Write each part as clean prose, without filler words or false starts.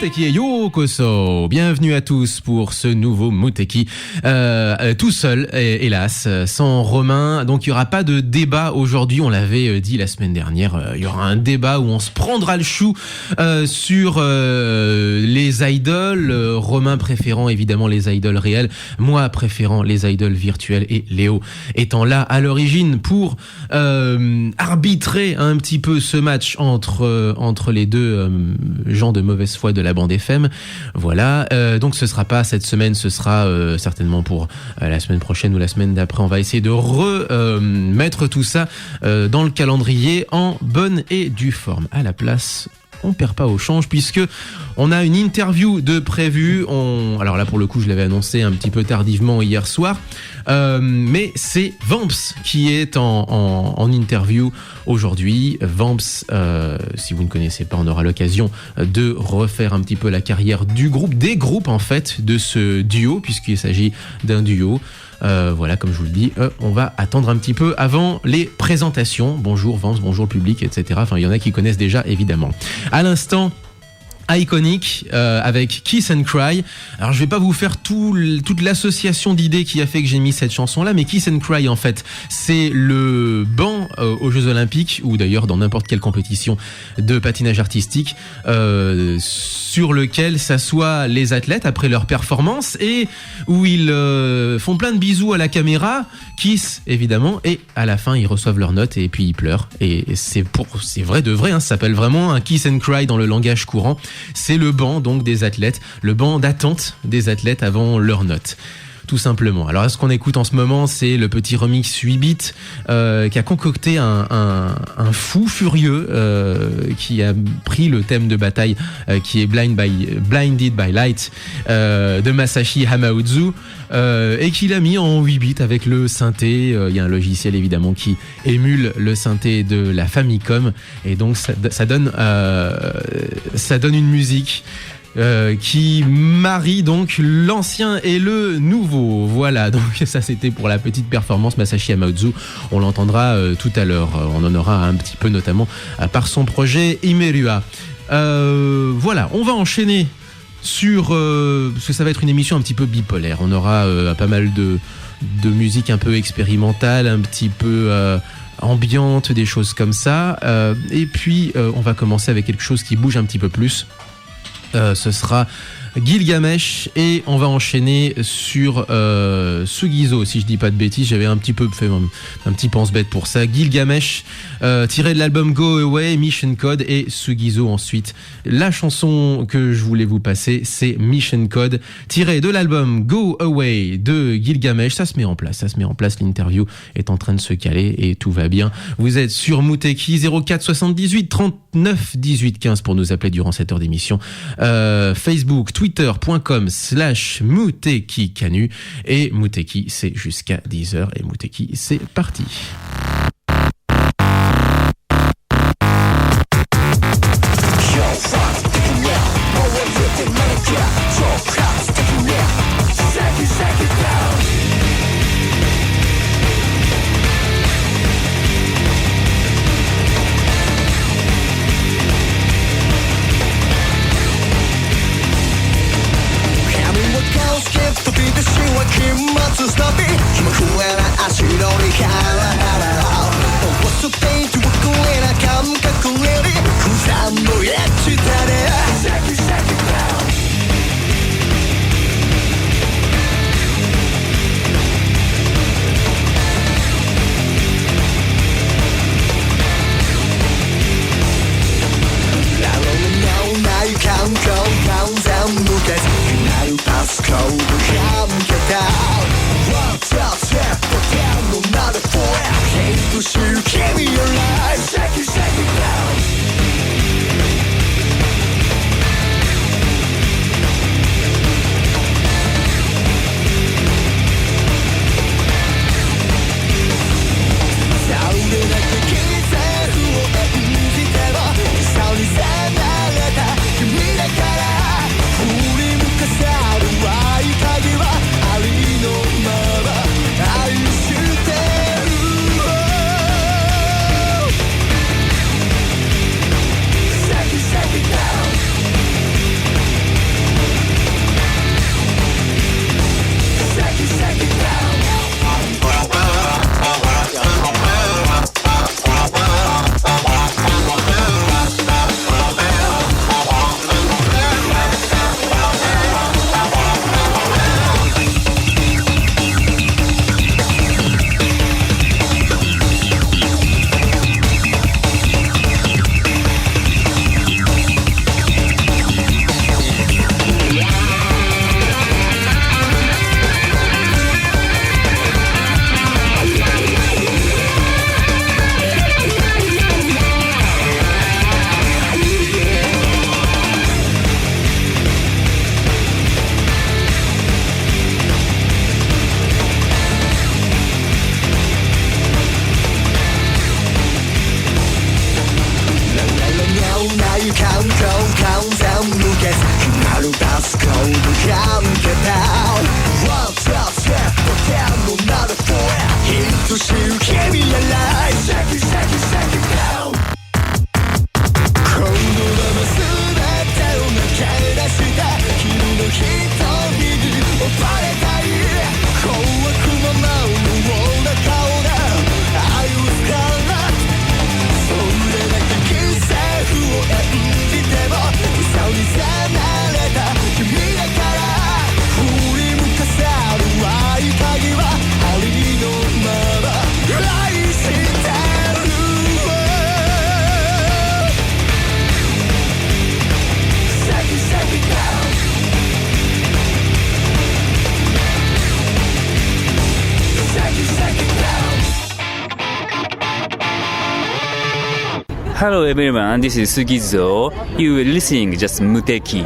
Muteki et Yokoso. Bienvenue à tous pour ce nouveau Muteki. Tout seul, hélas, sans Romain. Donc il n'y aura pas de débat aujourd'hui. On l'avait dit la semaine dernière. Il y aura un débat où on se prendra le chou sur les idoles. Romain préférant évidemment les idoles réelles. Moi préférant les idoles virtuelles. Et Léo étant là à l'origine pour arbitrer un petit peu ce match entre les deux gens de mauvaise foi de la bande FM. Voilà, donc ce sera pas cette semaine, ce sera certainement pour la semaine prochaine ou la semaine d'après. On va essayer de remettre tout ça dans le calendrier en bonne et due forme. À la place, on perd pas au change puisque on a une interview de prévue. Alors là pour le coup je l'avais annoncé un petit peu tardivement hier soir, mais c'est Vamps qui est en interview aujourd'hui. Vamps, si vous ne connaissez pas, on aura l'occasion de refaire un petit peu la carrière des groupes en fait de ce duo puisqu'il s'agit d'un duo. Voilà, comme je vous le dis, on va attendre un petit peu avant les présentations. Bonjour Vance, bonjour le public, etc. Enfin, il y en a qui connaissent déjà, évidemment. À l'instant, Iconic avec Kiss and Cry. Alors je vais pas vous faire toute l'association d'idées qui a fait que j'ai mis cette chanson là, mais Kiss and Cry en fait c'est le banc aux Jeux Olympiques ou d'ailleurs dans n'importe quelle compétition de patinage artistique sur lequel s'assoient les athlètes après leur performance et où ils font plein de bisous à la caméra, kiss évidemment, et à la fin ils reçoivent leur note et puis ils pleurent et c'est vrai de vrai, hein, ça s'appelle vraiment un Kiss and Cry dans le langage courant. C'est le banc donc des athlètes, le banc d'attente des athlètes avant leur note. Tout simplement. Alors, ce qu'on écoute en ce moment, c'est le petit remix 8 bits qui a concocté un fou furieux qui a pris le thème de bataille qui est Blinded by Light de Masashi Hamauzu et qui l'a mis en 8 bits avec le synthé. Il y a un logiciel évidemment qui émule le synthé de la Famicom et donc ça donne une musique qui marie donc l'ancien et le nouveau. Voilà, donc ça c'était pour la petite performance Masashi Hamauzu. On l'entendra tout à l'heure. On en aura un petit peu notamment par son projet Imerua. Voilà, on va enchaîner sur parce que ça va être une émission un petit peu bipolaire. On aura pas mal de musique un peu expérimentale, un petit peu ambiante, des choses comme ça. Et puis on va commencer avec quelque chose qui bouge un petit peu plus. Ce sera Gilgamesh et on va enchaîner sur Sugizo, si je dis pas de bêtises. J'avais un petit peu fait un petit pense-bête pour ça. Gilgamesh tiré de l'album Go Away, Mission Code, et Sugizo ensuite. La chanson que je voulais vous passer, c'est Mission Code tiré de l'album Go Away de Gilgamesh. Ça se met en place, l'interview est en train de se caler et tout va bien. Vous êtes sur Muteki 04 78 39 18 15 pour nous appeler durant cette heure d'émission. Facebook, twitter.com/Muteki Canu et Muteki c'est jusqu'à 10h et Muteki c'est parti. Hello everyone, this is Sugizo. You are listening just Muteki.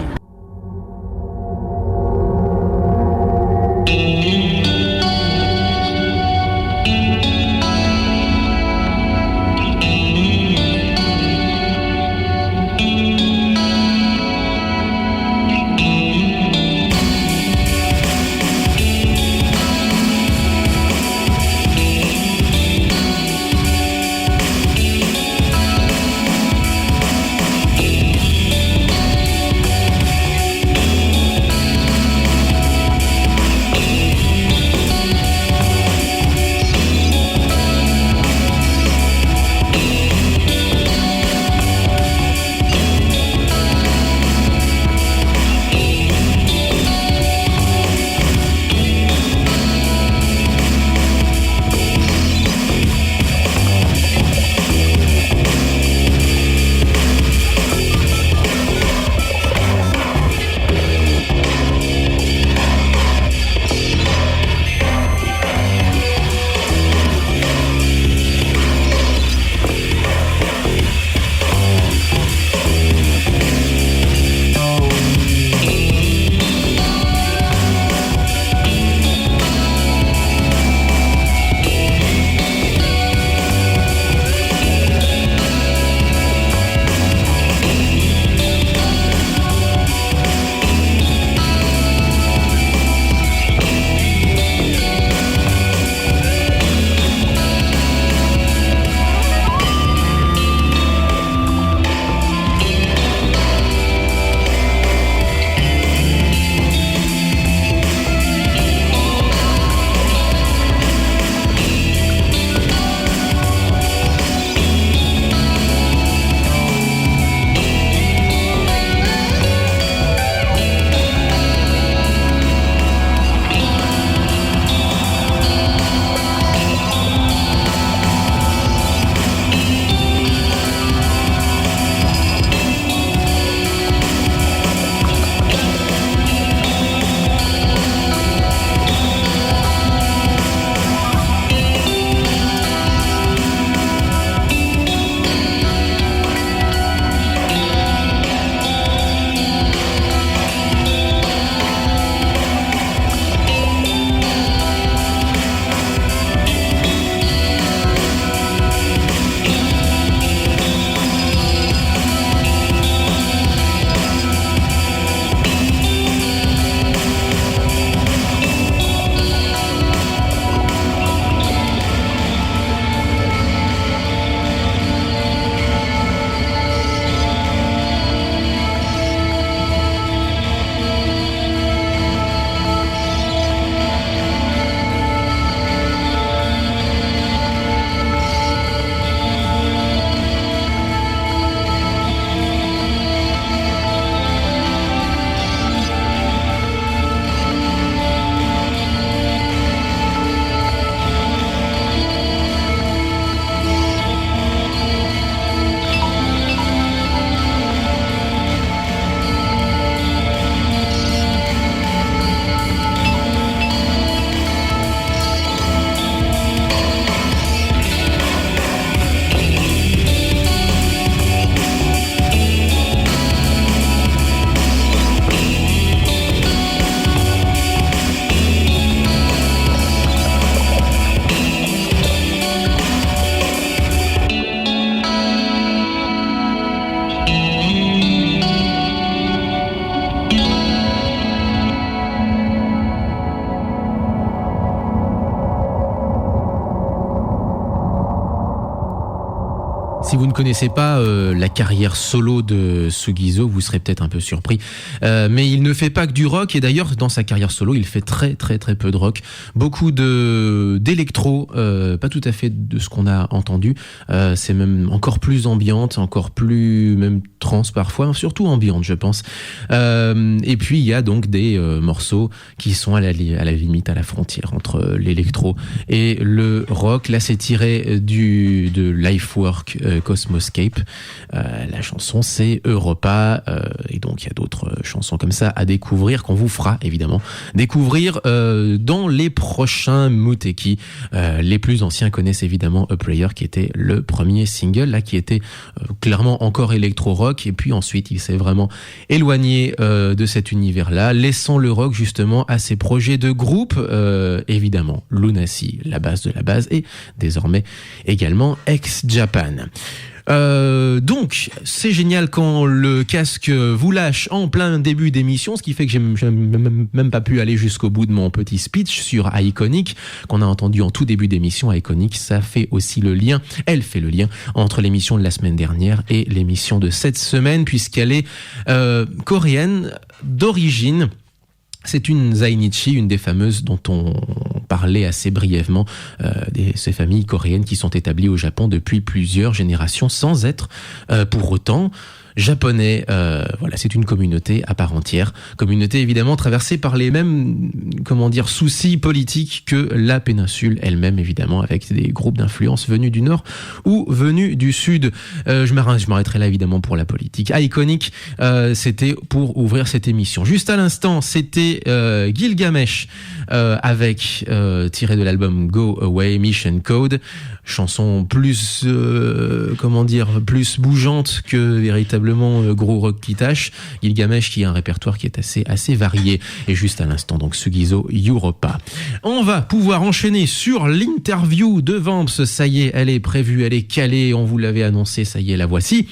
Si vous ne connaissez pas la carrière solo de Sugizo, vous serez peut-être un peu surpris. Mais il ne fait pas que du rock, et d'ailleurs dans sa carrière solo, il fait très peu de rock. Beaucoup d'électro, pas tout à fait de ce qu'on a entendu. C'est même encore plus ambiante, encore plus même trance parfois, surtout ambiante je pense. Et puis il y a donc des morceaux qui sont à la limite, à la frontière entre l'électro et le rock. Là c'est tiré de Lifework Cosmoscape. La chanson c'est Europa, et donc il y a d'autres chansons comme ça à découvrir, qu'on vous fera évidemment découvrir dans les prochains Muteki. Les plus anciens connaissent évidemment A Prayer, qui était le premier single, là, qui était clairement encore électro-rock, et puis ensuite il s'est vraiment éloigné de cet univers-là, laissant le rock justement à ses projets de groupe, évidemment Lunacy, la base de la base, et désormais également ex-Japan. Donc c'est génial quand le casque vous lâche en plein début d'émission, ce qui fait que j'ai même pas pu aller jusqu'au bout de mon petit speech sur Iconic qu'on a entendu en tout début d'émission. Iconic, ça fait aussi le lien, elle fait le lien entre l'émission de la semaine dernière et l'émission de cette semaine, puisqu'elle est coréenne d'origine. C'est une Zainichi, une des fameuses dont on parlait assez brièvement, ces familles coréennes qui sont établies au Japon depuis plusieurs générations sans être pour autant japonais. Voilà, c'est une communauté à part entière, communauté évidemment traversée par les mêmes, soucis politiques que la péninsule elle-même, évidemment, avec des groupes d'influence venus du nord ou venus du sud. Je m'arrêterai là évidemment pour la politique. Iconic, c'était pour ouvrir cette émission. Juste à l'instant, c'était Gilgamesh avec tiré de l'album Go Away Mission Code, chanson plus plus bougeante que véritablement gros rock qui tâche. Gilgamesh qui a un répertoire qui est assez varié. Et juste à l'instant, donc Sugizo Europa. On va pouvoir enchaîner sur l'interview de Vamps. Ça y est, elle est prévue, elle est calée, on vous l'avait annoncé, ça y est, la voici.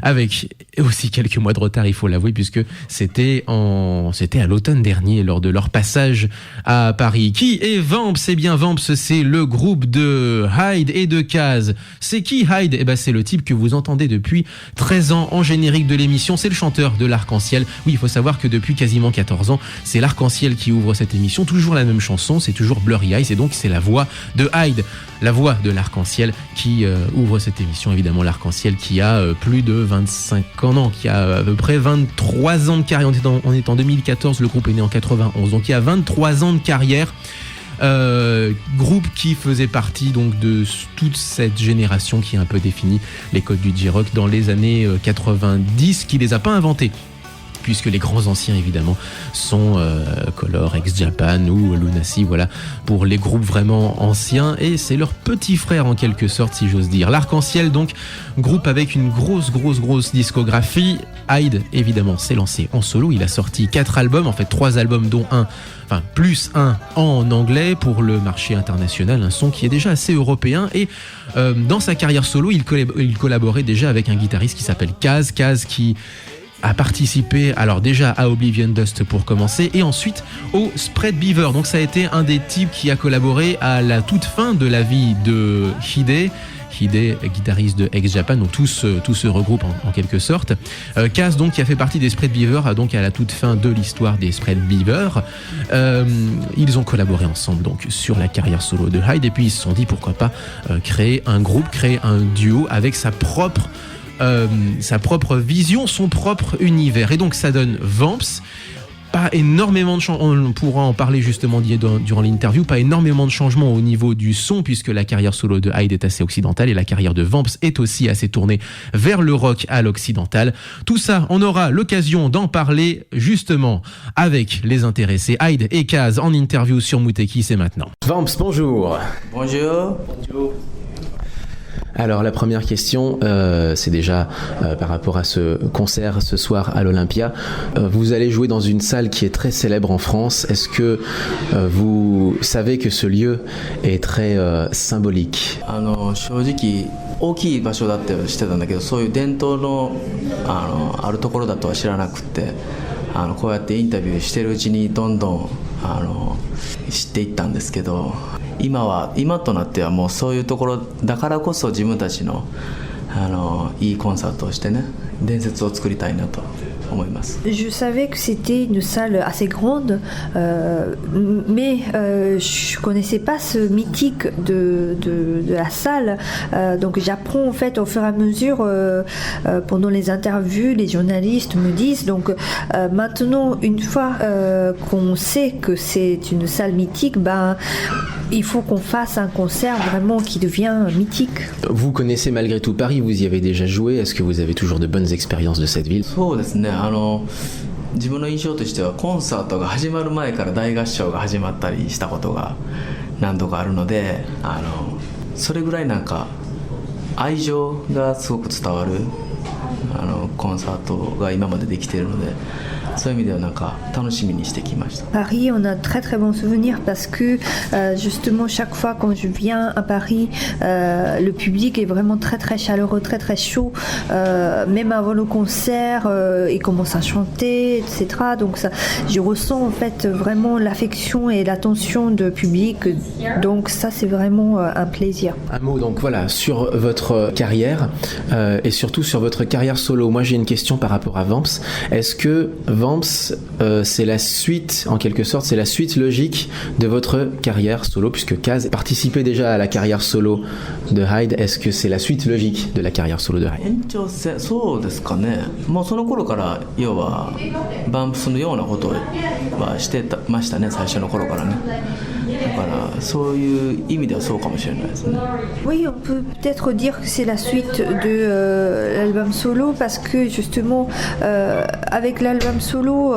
Avec aussi quelques mois de retard, il faut l'avouer, puisque c'était à l'automne dernier, lors de leur passage à Paris. Qui est Vamps? Eh bien, Vamps, c'est le groupe de Hyde et de Kaz. C'est qui Hyde? Eh ben, c'est le type que vous entendez depuis 13 ans en générique de l'émission. C'est le chanteur de l'Arc-en-Ciel. Oui, il faut savoir que depuis quasiment 14 ans, c'est l'Arc-en-Ciel qui ouvre cette émission. Toujours la même chanson, c'est toujours Blurry Eyes, et donc c'est la voix de Hyde, la voix de l'Arc-en-Ciel qui ouvre cette émission. Évidemment, l'Arc-en-Ciel qui a plus de 25 ans, non, qui a à peu près 23 ans de carrière. On est en 2014, le groupe est né en 91, donc il y a 23 ans de carrière. Groupe qui faisait partie donc de toute cette génération qui a un peu défini les codes du J-Rock dans les années 90, qui les a pas inventés, puisque les grands anciens évidemment sont Color, ex-Japan ou Lunacy, voilà, pour les groupes vraiment anciens, et c'est leur petit frère en quelque sorte, si j'ose dire. L'Arc-en-Ciel, donc, groupe avec une grosse discographie. Hyde évidemment s'est lancé en solo, il a sorti 4 albums, en fait 3 albums dont plus un en anglais pour le marché international, un son qui est déjà assez européen, et dans sa carrière solo il collaborait déjà avec un guitariste qui s'appelle Kaz qui a participé alors déjà à Oblivion Dust pour commencer, et ensuite au Spread Beaver. Donc ça a été un des types qui a collaboré à la toute fin de la vie de Hide, guitariste de ex-Japan, donc tout se regroupe en quelque sorte. Kaz, donc, qui a fait partie des Spread Beaver, donc à la toute fin de l'histoire des Spread Beaver. Ils ont collaboré ensemble donc sur la carrière solo de Hyde, et puis ils se sont dit pourquoi pas créer un groupe, créer un duo avec sa propre vision, son propre univers. Et donc ça donne Vamps. Pas énormément de changements, on pourra en parler justement durant l'interview, pas énormément de changements au niveau du son, puisque la carrière solo de Hyde est assez occidentale et la carrière de Vamps est aussi assez tournée vers le rock à l'occidental. Tout ça, on aura l'occasion d'en parler justement avec les intéressés. Hyde et Kaz en interview sur Muteki, c'est maintenant. Vamps, bonjour. Bonjour. Alors la première question, c'est déjà par rapport à ce concert ce soir à l'Olympia. Vous allez jouer dans une salle qui est très célèbre en France. Est-ce que vous savez que ce lieu est très symbolique? 正直大きい場所だって知ってたんだけど、そういう伝統のあるところだとは知らなくて、こうやってインタビューしてるうちにどんどん知っていったんですけど、今となってはもうそういうところだからこそ自分たちのいいコンサートをしてね、伝説を作りたいなと思います。 Je savais que c'était une salle assez grande, mais je connaissais pas ce mythique de la salle. Donc j'apprends en fait au fur et à mesure pendant les interviews, les journalistes me disent. Donc maintenant, une fois qu'on sait que c'est une salle mythique, il faut qu'on fasse un concert vraiment qui devient mythique. Vous connaissez malgré tout Paris, vous y avez déjà joué. Est-ce que vous avez toujours de bonnes expériences de cette ville? そうですね、自分の印象としてはコンサートが始まる前から大合唱が始まったりしたことが何度かあるので、それぐらいなんか愛情がすごく伝わるコンサートが今までできているので、そういう意味ではなんか楽しみにしてきました。 Paris, on a très très bons souvenirs parce que justement chaque fois quand je viens à Paris, le public est vraiment très très chaleureux, très très chaud. Même avant le concert, ils commencent à chanter, etc. Donc ça, je ressens en fait vraiment l'affection et l'attention du public. Donc ça, c'est vraiment un plaisir. Un mot donc voilà sur votre carrière et surtout sur votre carrière solo. Moi j'ai une question par rapport à Vamps. Est-ce que Vamps c'est la suite, en quelque sorte, c'est la suite logique de votre carrière solo, puisque Kaz participait déjà à la carrière solo de Hyde. Est-ce que c'est la suite logique de la carrière solo de Hyde? 延長線、そうですかね。もうその頃から要はバンプスのようなことはしてましたね、最初の頃からね。だからそういう意味ではそうかもしれないですね。 Oui, on peut peut-être dire que c'est la suite de l'album solo parce que justement avec l'album solo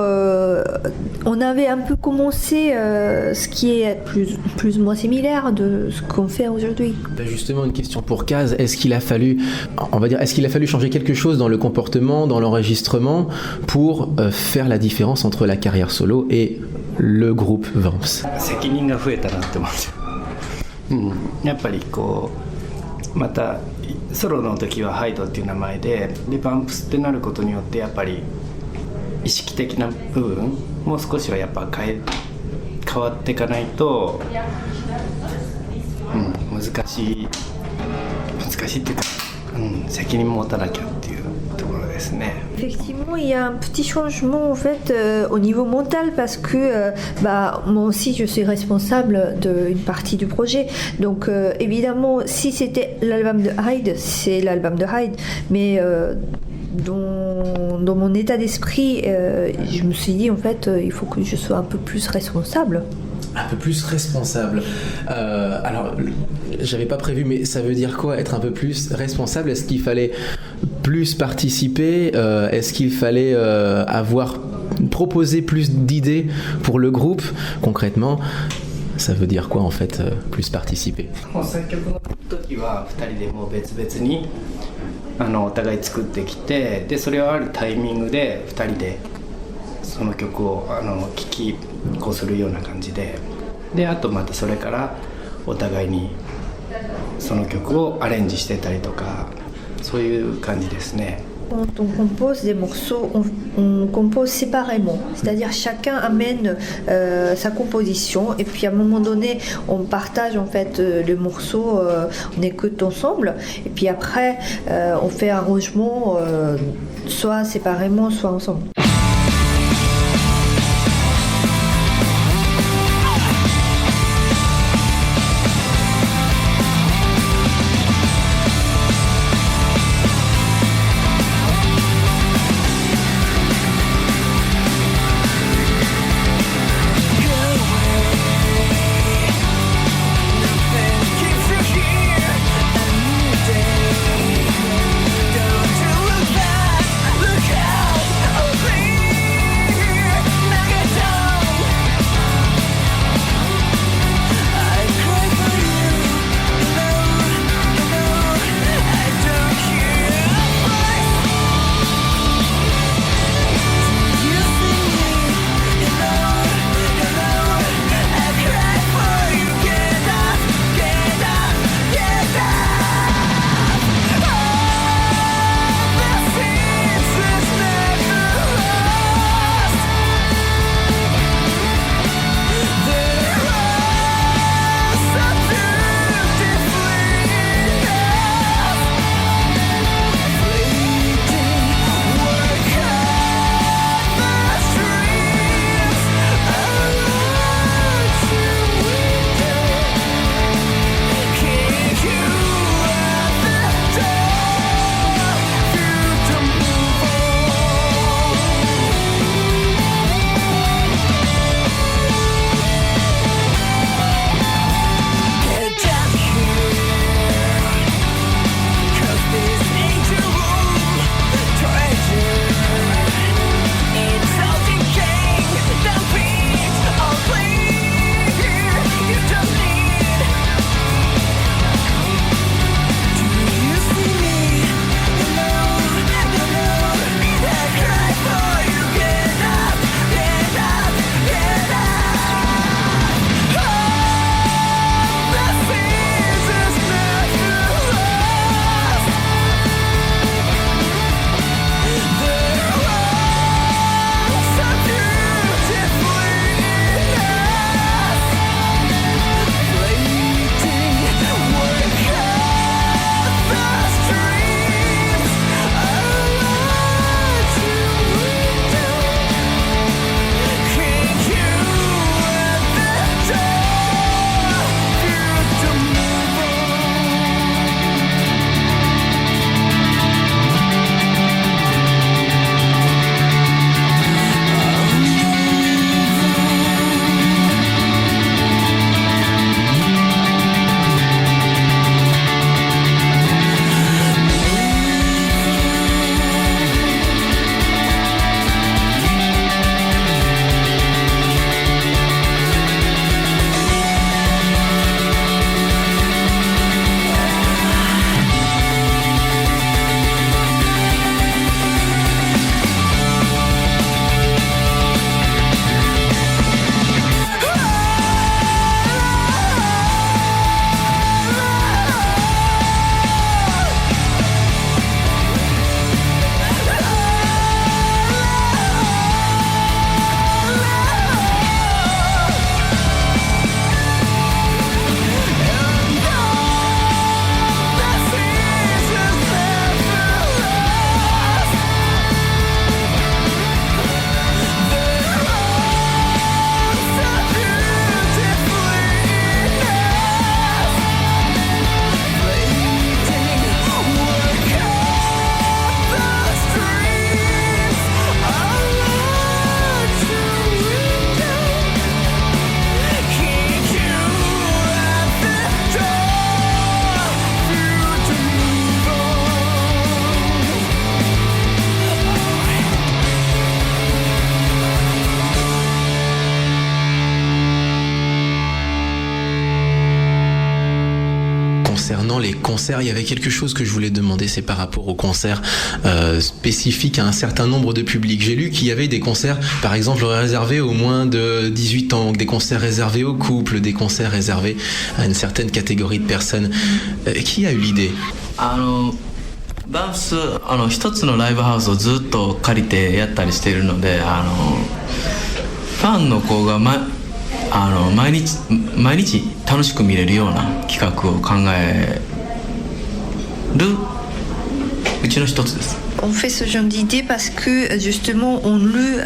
on avait un peu commencé ce qui est plus ou moins similaire de ce qu'on fait aujourd'hui. Justement une question pour Kaz, est-ce qu'il a fallu changer quelque chose dans le comportement, dans l'enregistrement pour faire la différence entre la carrière solo et le groupe Vamps? 責任が増えたなって思って、やっぱりこうまたソロの時はハイドっていう名前でバンプスってなることによってやっぱり意識的な部分もう少しはやっぱ変わっていかないと、難しいっていうか、責任持たなきゃっていうところですね。 Effectivement, il y a un petit changement en fait au niveau mental parce que moi aussi je suis responsable d'une partie du projet. Donc évidemment, si c'était l'album de Hyde, c'est l'album de Hyde, mais dans mon état d'esprit, je me suis dit en fait il faut que je sois un peu plus responsable. Un peu plus responsable. Alors, j'avais pas prévu, mais ça veut dire quoi être un peu plus responsable? Est-ce qu'il fallait plus participer? Est-ce qu'il fallait proposer plus d'idées pour le groupe? Concrètement, ça veut dire quoi en fait, plus participer? 作曲の時は2人でもう別々にお互い作ってきて、でそれはあるタイミングで2人でその曲を聴きこうするような感じで、あとまたそれからお互いにその曲をアレンジしてたりとか、そういう感じですね。 Quand on compose des morceaux, on compose séparément, c'est-à-dire chacun amène sa composition et puis à un moment donné on partage en fait le morceau, on écoute ensemble et puis après on fait un arrangement soit séparément soit ensemble. Look out, oh, concernant les concerts, il y avait quelque chose que je voulais demander, c'est par rapport aux concerts spécifiques à un certain nombre de publics. J'ai lu qu'il y avait des concerts, par exemple, réservés aux moins de 18 ans, des concerts réservés aux couples, des concerts réservés à une certaine catégorie de personnes. Qui a eu l'idée? バンプス一つのライブハウスをずっと借りてやったりしているのでファンの子が、毎日楽しく見れるような企画を考えるうちの一つです。On fait ce genre d'idée parce que justement on loue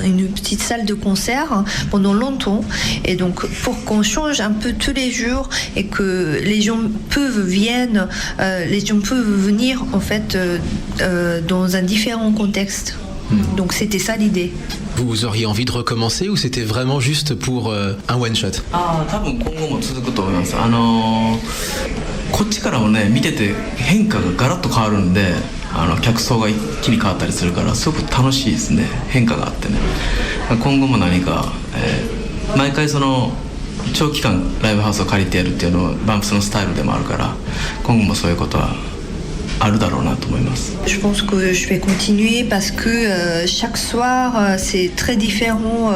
une petite salle de concert pendant longtemps et donc pour qu'on change un peu tous les jours et que les gens peuvent venir en fait dans un différent contexte. Donc c'était ça l'idée. Vous auriez envie de recommencer ou c'était vraiment juste pour un one shot? 多分今後も続くと思います。こっちからもね見てて変化がガラッと変わるんで客層が一気に変わったりするからすごく楽しいですね。変化があってね今後も何か、毎回その長期間ライブハウスを借りてやるっていうのはバンプスのスタイルでもあるから今後もそういうことはJe pense que je vais continuer parce que chaque soir c'est très différent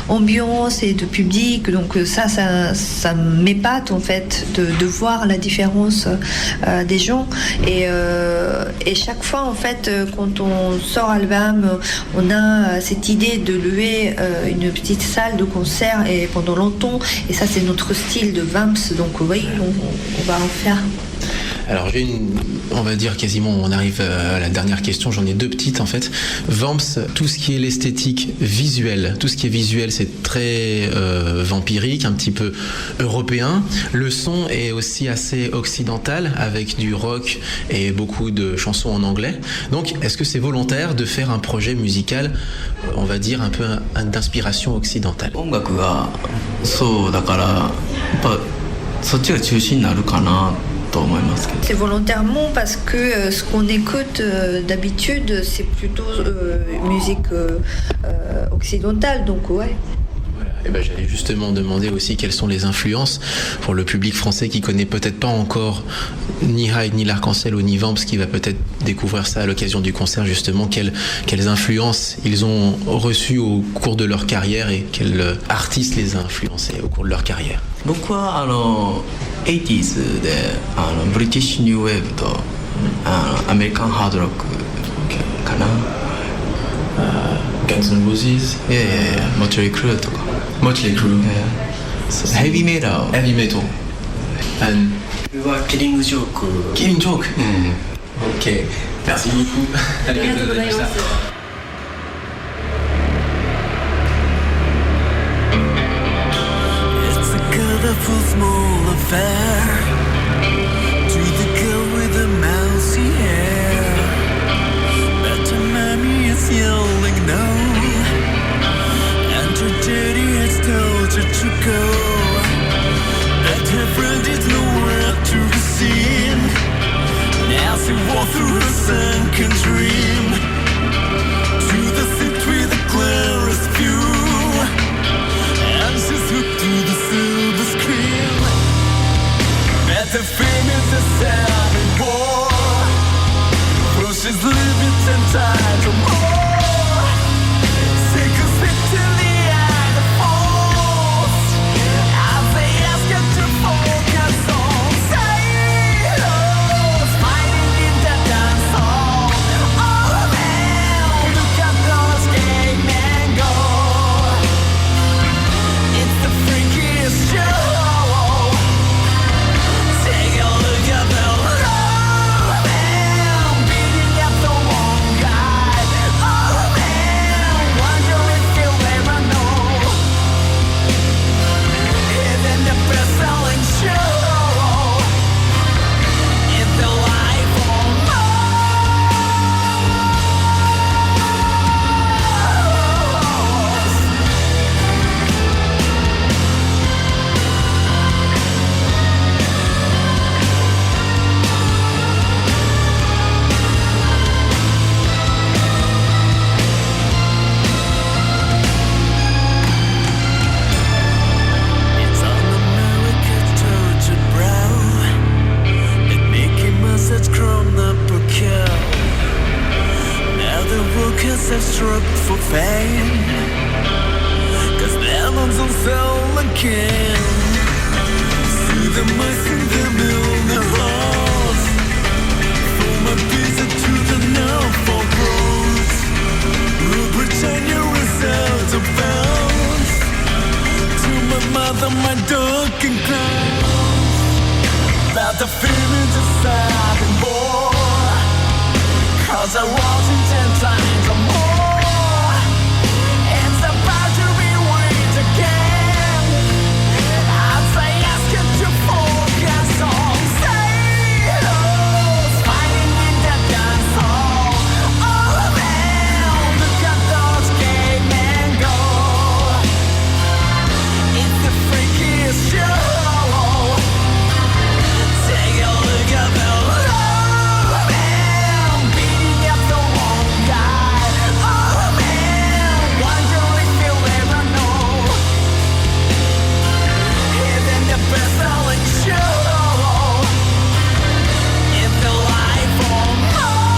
ambiance et de public, donc ça m'épate en fait de voir la différence des gens et chaque fois en fait quand on sort album on a cette idée de louer une petite salle de concert et pendant longtemps et ça c'est notre style de Vamps, donc oui on va en faire. Alors on va dire quasiment, on arrive à la dernière question, j'en ai deux petites en fait. Vamps, tout ce qui est l'esthétique visuelle, tout ce qui est visuel c'est très vampirique, un petit peu européen. Le son est aussi assez occidental avec du rock et beaucoup de chansons en anglais. Donc est-ce que c'est volontaire de faire un projet musical, on va dire un peu d'inspiration occidentale? 音楽がそうだからやっぱそっちが中心になるかな C'est volontairement parce que ce qu'on écoute d'habitude c'est plutôt musique occidentale, donc ouais. Et ben, j'allais justement demander aussi quelles sont les influences pour le public français qui connaît peut-être pas encore ni Hyde, ni l'Arc-en-Ciel ou ni Vamps, qui va peut-être découvrir ça à l'occasion du concert justement, quelles influences ils ont reçues au cours de leur carrière et quels artistes les a influencés au cours de leur carrière. 僕は80s でブリティッシュニューウェーブとアメリカンハードロックかな。Guns N' Roses? Yeah, Motley Crue とか。Motley Crue? Yeah. Heavy metal. Heavy metal. And 僕はキリングジョーク。キリングジョーク? Ok. Merci beaucoup. ありがとうございました。Colorful small affair to the girl with the mousy hair, but her mommy is yelling no, and her daddy has told her to go, but her friend is nowhere to be seen. Now she walks through her sunken dream. fame, 'cause lemons don't sell again. See the mice in the building halls, from a pizza to the now for growth. Who pretend you're result of bounce to my mother, my dog and clowns. About the feeling deciding more, 'cause I wasn't 10 times or more. It's about to be wait again. I'd say ask you to focus on sailors fighting in the dance hall. All around, look at those gay men go. It's the freakiest show. Take a look at the love man beating up the wrong guy. Oh man, wonder if you'll ever know. Even the best-selling show is the life on Mars.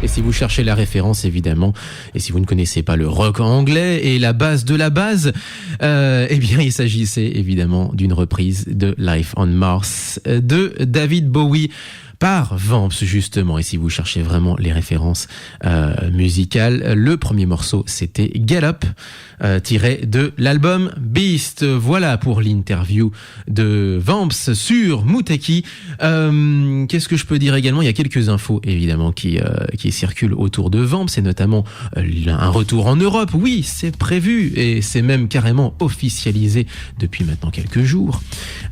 Et si vous cherchez la référence, évidemment, et si vous ne connaissez pas le rock anglais et la base de la base, eh bien, il s'agissait évidemment d'une reprise de Life on Mars de David Bowie par Vamps, justement. Et si vous cherchez vraiment les références musicales, le premier morceau, c'était Get Up, tiré de l'album Beast. Voilà pour l'interview de Vamps sur Muteki. Qu'est-ce que je peux dire également? Il y a quelques infos, évidemment, qui circulent autour de Vamps, et notamment un retour en Europe. Oui, c'est prévu, et c'est même carrément officialisé depuis maintenant quelques jours,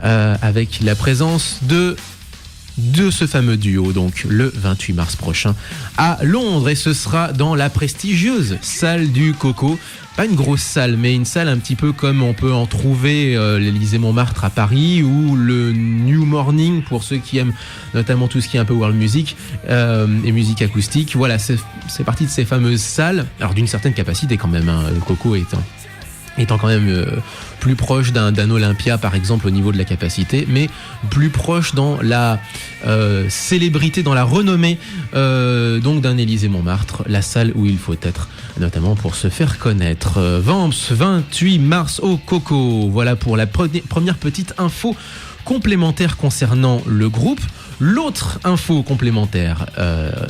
avec la présence de ce fameux duo, donc le 28 mars prochain à Londres, et ce sera dans la prestigieuse salle du Coco. Pas une grosse salle, mais une salle un petit peu comme on peut en trouver l'Élysée-Montmartre à Paris, ou le New Morning pour ceux qui aiment notamment tout ce qui est un peu world music et musique acoustique. Voilà, c'est partie de ces fameuses salles, alors d'une certaine capacité quand même, hein, le Coco étant quand même plus proche d'un Olympia par exemple au niveau de la capacité, mais plus proche dans la célébrité, dans la renommée donc d'un Élysée-Montmartre, la salle où il faut être notamment pour se faire connaître. Vamps, 28 mars au Coco. Voilà pour la première petite info complémentaire concernant le groupe. L'autre info complémentaire,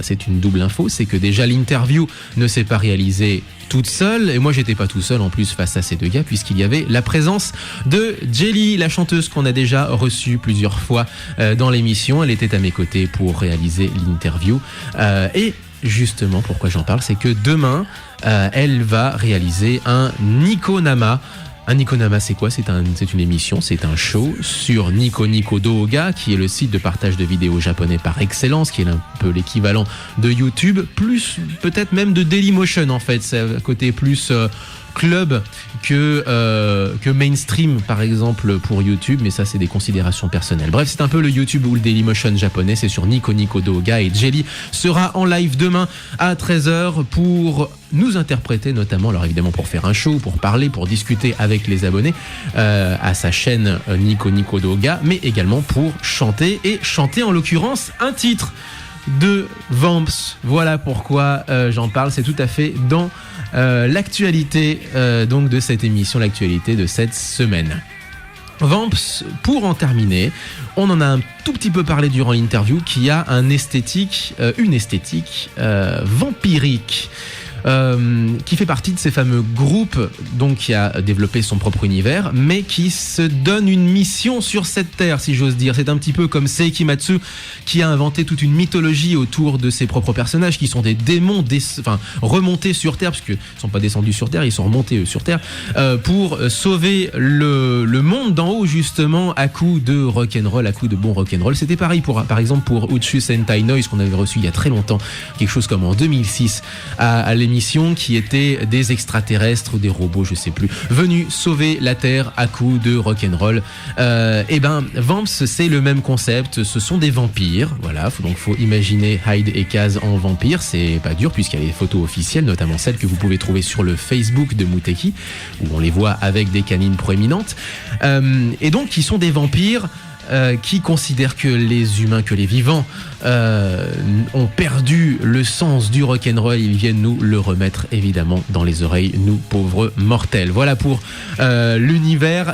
c'est une double info, c'est que déjà l'interview ne s'est pas réalisée toute seule, et moi j'étais pas tout seul en plus face à ces deux gars, puisqu'il y avait la présence de Jelly, la chanteuse qu'on a déjà reçue plusieurs fois dans l'émission. Elle était à mes côtés pour réaliser l'interview, et justement pourquoi j'en parle, c'est que demain elle va réaliser un Nikonama. Un Nikonama, c'est quoi? C'est une émission, c'est un show sur Nico Nico Douga, qui est le site de partage de vidéos japonais par excellence, qui est un peu l'équivalent de YouTube, plus peut-être même de Dailymotion en fait. C'est un côté plus club que mainstream par exemple pour YouTube, mais ça c'est des considérations personnelles. Bref, c'est un peu le YouTube ou le Dailymotion japonais, c'est sur Nico Nico Douga, et Jelly sera en live demain à 13h pour nous interpréter, notamment, alors évidemment pour faire un show, pour parler, pour discuter avec les abonnés à sa chaîne Nico Nico Douga, mais également pour chanter, et chanter en l'occurrence un titre de Vamps. Voilà pourquoi j'en parle, c'est tout à fait dans l'actualité donc de cette émission, l'actualité de cette semaine. Vamps, pour en terminer, on en a un tout petit peu parlé durant l'interview, qui a une esthétique vampirique. qui fait partie de ces fameux groupes, donc qui a développé son propre univers, mais qui se donne une mission sur cette terre, si j'ose dire. C'est un petit peu comme Seiki Matsu, qui a inventé toute une mythologie autour de ses propres personnages, qui sont des démons remontés sur terre, parce qu'ils ne sont pas descendus sur terre, ils sont remontés sur terre, pour sauver le monde d'en haut, justement, à coup de rock'n'roll, à coup de bon rock'n'roll. C'était pareil, par exemple, pour Uchu Sentai Noise, qu'on avait reçu il y a très longtemps, quelque chose comme en 2006, à l'émission, qui étaient des extraterrestres ou des robots, je sais plus, venus sauver la Terre à coup de rock'n'roll. Et ben, Vamps, c'est le même concept. Ce sont des vampires, voilà. Donc, faut imaginer Hyde et Kaz en vampires. C'est pas dur puisqu'il y a les photos officielles, notamment celles que vous pouvez trouver sur le Facebook de Muteki, où on les voit avec des canines proéminentes. Et donc, qui sont des vampires. Qui considèrent que les humains, que les vivants ont perdu le sens du rock'n'roll. Ils viennent nous le remettre évidemment dans les oreilles, nous pauvres mortels. Voilà pour l'univers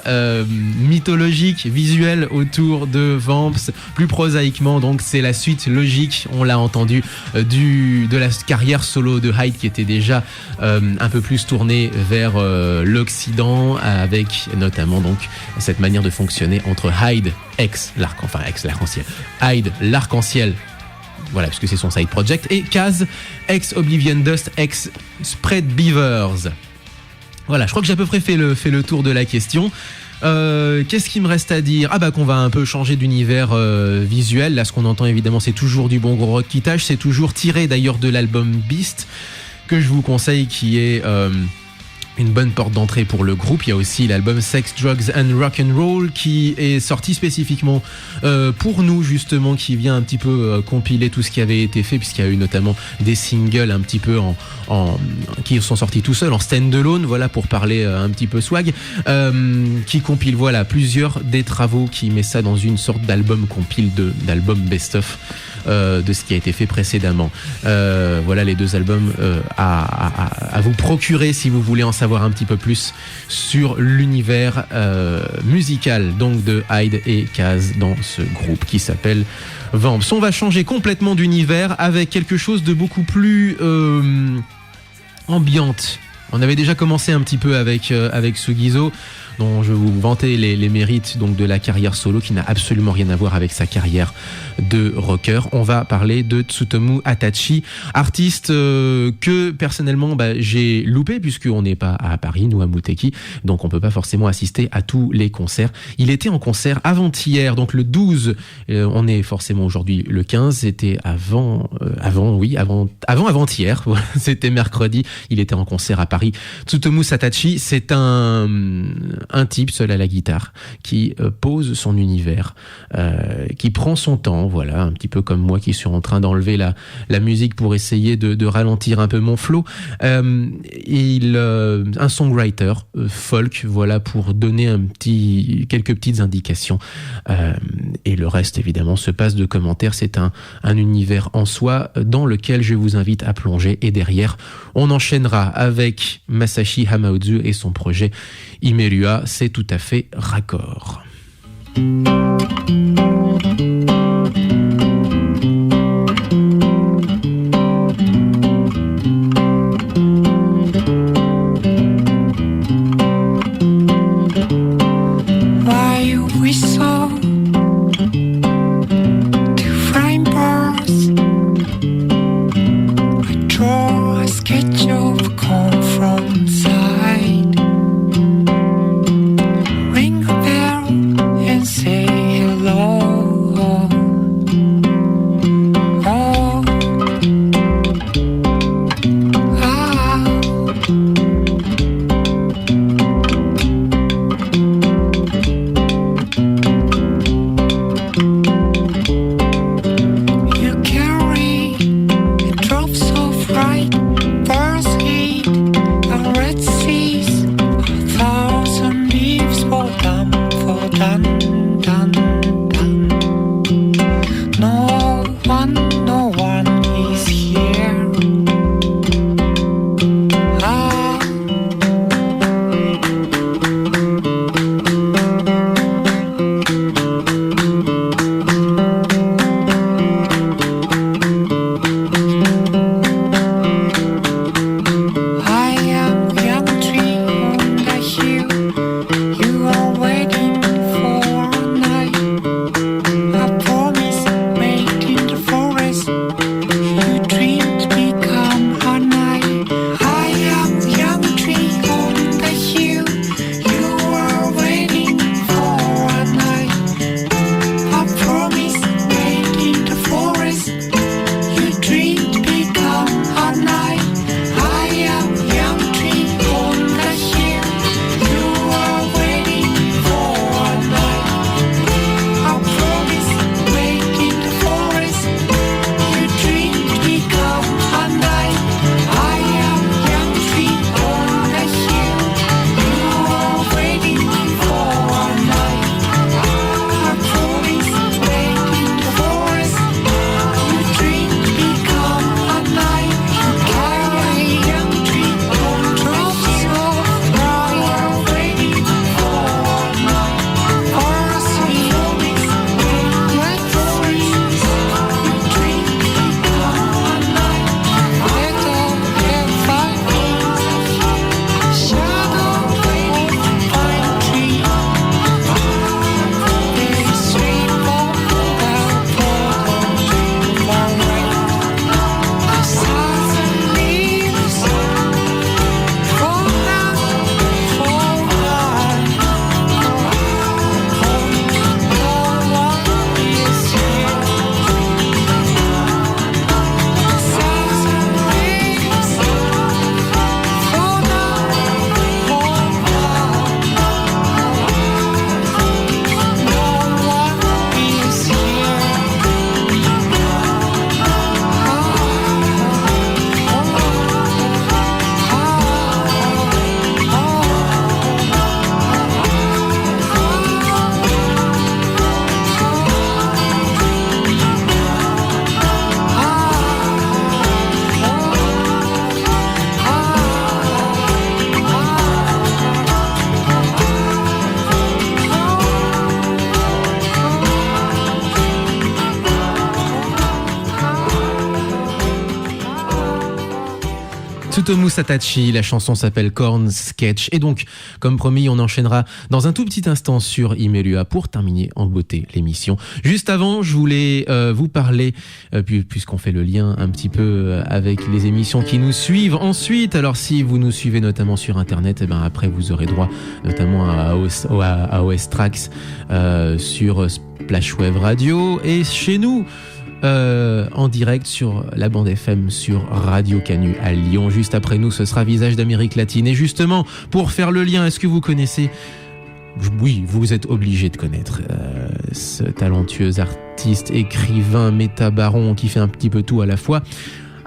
mythologique, visuel autour de Vamps. Plus prosaïquement, donc c'est la suite logique, on l'a entendu, de la carrière solo de Hyde, qui était déjà un peu plus tournée vers l'Occident, avec notamment donc cette manière de fonctionner entre Hyde ex-l'arc-en-ciel, Hyde l'arc-en-ciel, voilà, puisque c'est son side project, et Kaz ex-Oblivion Dust, ex-Spread Beavers. Voilà, je crois que j'ai à peu près fait le tour de la question. Qu'est-ce qu'il me reste à dire ? Qu'on va un peu changer d'univers visuel. Là, ce qu'on entend évidemment, c'est toujours du bon gros rock guitage, c'est toujours tiré d'ailleurs de l'album Beast, que je vous conseille, qui est une bonne porte d'entrée pour le groupe. Il y a aussi l'album Sex, Drugs and Rock'n'Roll, qui est sorti spécifiquement pour nous, justement, qui vient un petit peu compiler tout ce qui avait été fait, puisqu'il y a eu notamment des singles un petit peu qui sont sortis tout seuls en stand-alone, voilà, pour parler un petit peu swag, qui compile, voilà, plusieurs des travaux, qui met ça dans une sorte d'album compile, d'album best-of de ce qui a été fait précédemment. Voilà les deux albums à vous procurer si vous voulez en savoir un petit peu plus sur l'univers musical donc de Hyde et Kaz dans ce groupe qui s'appelle Vamps. On va changer complètement d'univers avec quelque chose de beaucoup plus ambiante. On avait déjà commencé un petit peu avec Sugizo, dont je vous vantais les mérites donc de la carrière solo, qui n'a absolument rien à voir avec sa carrière de rocker. On va parler de Tsutomu Adachi, artiste que personnellement j'ai loupé, puisqu'on n'est pas à Paris, nous à Muteki, donc on peut pas forcément assister à tous les concerts. Il était en concert avant-hier, donc le 12, on est forcément aujourd'hui le 15, c'était avant-hier, voilà, c'était mercredi, il était en concert à Paris. Tsutomu Adachi, c'est un type seul à la guitare, qui pose son univers, qui prend son temps, voilà, un petit peu comme moi qui suis en train d'enlever la musique pour essayer de ralentir un peu mon flow. Un songwriter folk, voilà, pour donner quelques petites indications. Et le reste, évidemment, se passe de commentaires. C'est un univers en soi dans lequel je vous invite à plonger. Et derrière, on enchaînera avec Masashi Hamauzu et son projet Imerua. C'est tout à fait raccord. Ring a bell and say hello. Tsutomu Satachi, la chanson s'appelle Corn Sketch. Et donc, comme promis, on enchaînera dans un tout petit instant sur Imelua pour terminer en beauté l'émission. Juste avant, je voulais vous parler, puisqu'on fait le lien un petit peu avec les émissions qui nous suivent ensuite. Alors, si vous nous suivez notamment sur Internet, et ben après, vous aurez droit notamment à OS Tracks sur Splash Web Radio et chez nous. En direct sur la bande FM sur Radio Canu à Lyon. Juste après nous, ce sera Visage d'Amérique latine. Et justement, pour faire le lien, est-ce que vous connaissez... Oui, vous êtes obligé de connaître ce talentueux artiste, écrivain, métabaron qui fait un petit peu tout à la fois.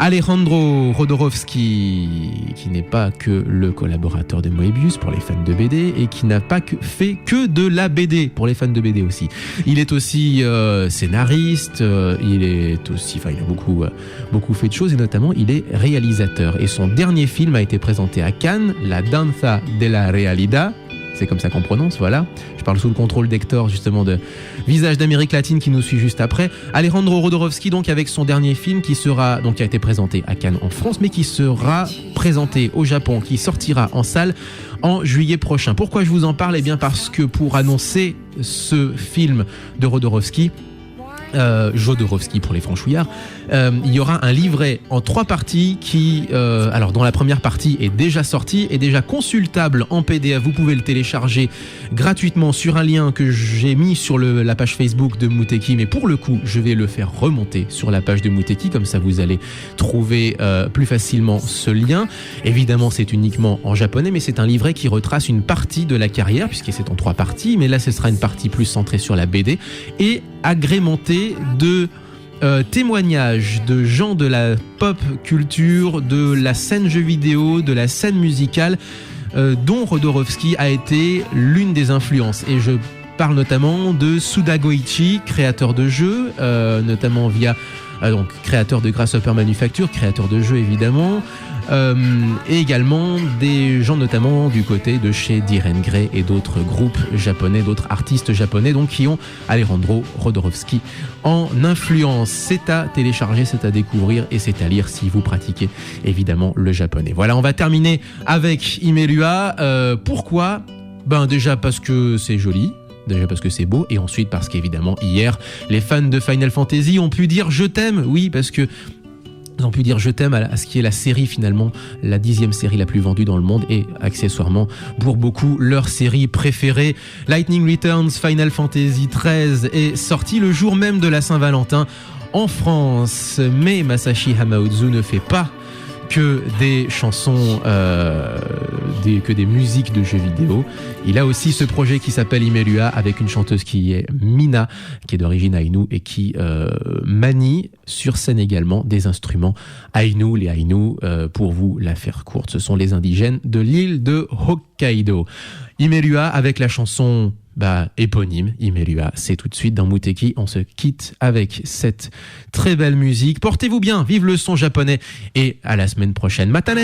Alejandro Jodorowsky, qui n'est pas que le collaborateur de Moebius pour les fans de BD et qui n'a pas fait que de la BD pour les fans de BD aussi. Il est aussi scénariste, il est aussi, il a beaucoup fait de choses et notamment il est réalisateur. Et son dernier film a été présenté à Cannes, La Danza de la Realidad. C'est comme ça qu'on prononce, voilà. Je parle sous le contrôle d'Hector, justement, de Visage d'Amérique latine qui nous suit juste après. Alejandro Jodorowsky, donc, avec son dernier film qui sera, donc, qui a été présenté à Cannes en France, mais qui sera présenté au Japon, qui sortira en salle en juillet prochain. Pourquoi je vous en parle? Eh bien, parce que pour annoncer ce film de Jodorowsky pour les franchouillards, il y aura un livret en 3 parties qui, alors dont la première partie est déjà sortie, est déjà consultable en PDF. Vous pouvez le télécharger gratuitement sur un lien que j'ai mis sur la page Facebook de Muteki, mais pour le coup, je vais le faire remonter sur la page de Muteki, comme ça vous allez trouver plus facilement ce lien. Évidemment, c'est uniquement en japonais, mais c'est un livret qui retrace une partie de la carrière, puisque c'est en 3 parties, mais là, ce sera une partie plus centrée sur la BD, et agrémentée de témoignages de gens de la pop culture, de la scène jeux vidéo, de la scène musicale, dont Jodorowsky a été l'une des influences. Et je parle notamment de Suda Goichi, créateur de jeux, notamment via donc créateur de Grasshopper Manufacture, créateur de jeux évidemment, et également des gens notamment du côté de chez Diren Grey et d'autres groupes japonais, d'autres artistes japonais donc qui ont Alejandro Jodorowsky en influence. C'est à télécharger, c'est à découvrir et c'est à lire si vous pratiquez évidemment le japonais. Voilà, on va terminer avec Imelua. Pourquoi ? Déjà parce que c'est joli. Déjà parce que c'est beau, et ensuite parce qu'évidemment, hier, les fans de Final Fantasy ont pu dire « je t'aime ». Oui, parce que ils ont pu dire « je t'aime » à ce qui est la série finalement, la 10e série la plus vendue dans le monde, et accessoirement, pour beaucoup, leur série préférée. Lightning Returns Final Fantasy XIII est sorti le jour même de la Saint-Valentin en France. Mais Masashi Hamauzu ne fait pas que des chansons, que des musiques de jeux vidéo. Il a aussi ce projet qui s'appelle Imelua, avec une chanteuse qui est Mina, qui est d'origine Ainu et qui manie sur scène également des instruments Ainu. Les Ainu, pour vous la faire courte, ce sont les indigènes de l'île de Hokkaido. Imelua avec la chanson éponyme, Imelua, c'est tout de suite dans Muteki. On se quitte avec cette très belle musique. Portez-vous bien, vive le son japonais et à la semaine prochaine. Matane!